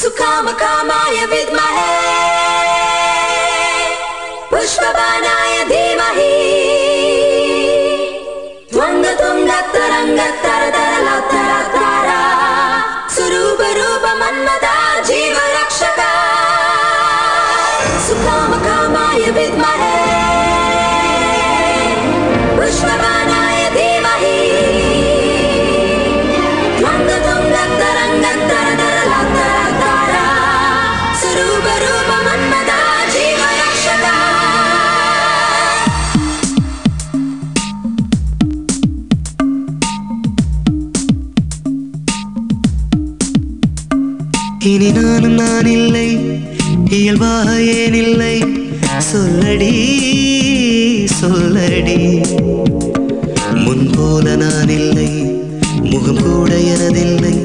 सुकामकामाय विद्महे पुष्पबाणाय धीमहि त्वङ्गतुङ्गतरङ्गतरतरलतरतारा स्वरूपरूप मन्मथा जीवरक्षका सुकामकामाय विद्महे पुष्पबाणाय धीमहि त्वङ्गतुङ्गतरङ्गतरतरलतरतारा स्वरूपरूप मन्मथा जीवरक्षका இனி நானும் நான் இல்லை இயல்பாக ஏன் இல்லை சொல்லடி சொல்லடி முன்போல நான் இல்லை முகம் கூட எனதில்லை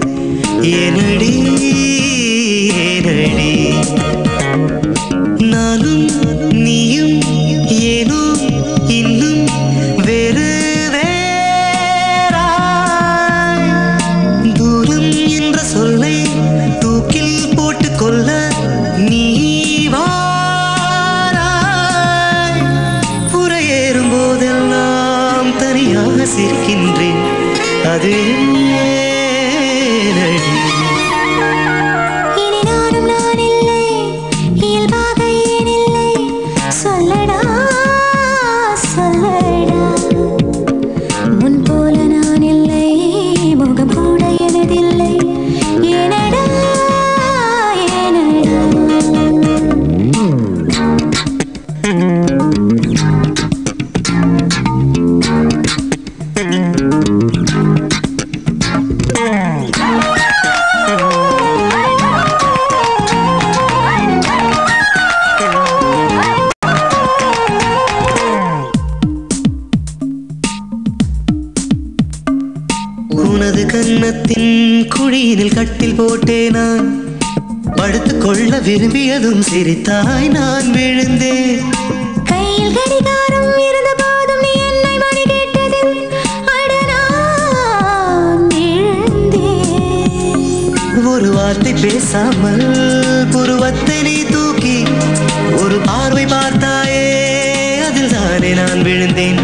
ஏனடி ஏனடி நானும் நீயும் ஏனோ இன்னும் வேறு வேறாய் தூரம் என்ற சொல்லை தூக்கில் போட்டு கொள்ள நீ வாராய் புறையேறும் போதெல்லாம் தனியாக சிரிக்கின்றேன் அது ஏனடி இனி நானும் நான் இல்லை இயல்பாக ஏன் இல்லை சொல்லடா சொல்லடா முன் போல நான் இல்லை முகம் கூட எனதில்லை ஏனடா ஏனடா உனது கன்னத்தின் குழியினில் கட்டில் போட்டே நான் படுத்துக் கொள்ள விரும்பியதும் சிரித்தாய் நான் விழுந்தேன் கையில் கடிகாரம் இருந்த போதும் நீ என்னை மணி கேட்டது அட நான் விழுந்தேன் ஒரு வார்த்தை பேசாமல் புருவத்தை நீ தூக்கி ஒரு பார்வை பார்த்தாயே அதில் தானே நான் விழுந்தேன்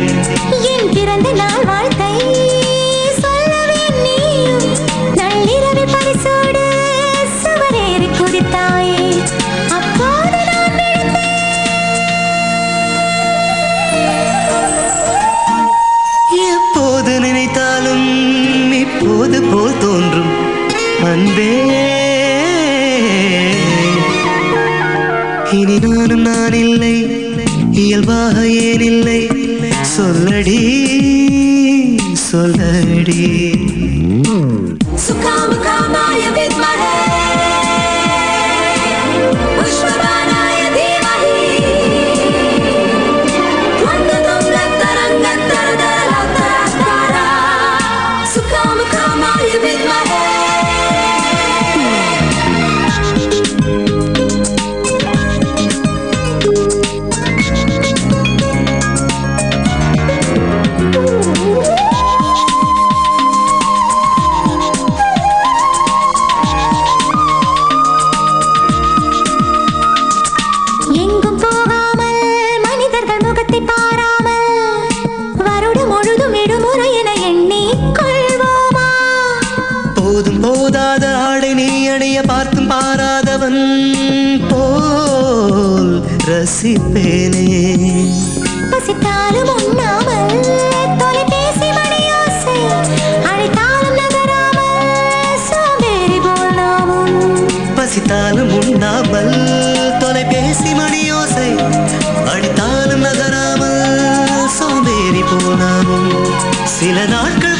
என் பிறந்த நாள் வாழ்த்தை சொல்லவே நீயும் நள்ளிரவில் பரிசோடு சுவரேறி குதித்தாயே அப்போது நான் எப்போது நினைத்தாலும் இப்போது போல் தோன்றும் அன்பே இனி நானும் நான் இல்லை இயல்பாக ஏன் இல்லை சொல்லடி சொல்லடி सुकामकामाय विद्महे पुष्पबाणाय धीमहि त्वङ्गतुङ्गतरङ्गतरतरलतरतारा सुकामकामाय विद्महे எங்கும் போகாமல் மனிதர்கள் முகத்தை பாராமல் வருடம் முழுதும் விடுமுறை என எண்ணிக்கொள்வோமா போதும் போதாத ஆடை நீ அணிய பார்த்தும் பாராதவன் போல் ரசிப்பேனே பசித்தாலும் உண்ணாமல் தொலைபேசி மணியோசை அழைத்தாலும் நகராமல் சோம்பேறி போல் நாமும் பசித்தாலும் உண்ணாமல் தொலைபேசி மணியோசை அடித்தாலும் நகராமல் சோம்பேறி போனாலும் சில நாட்கள்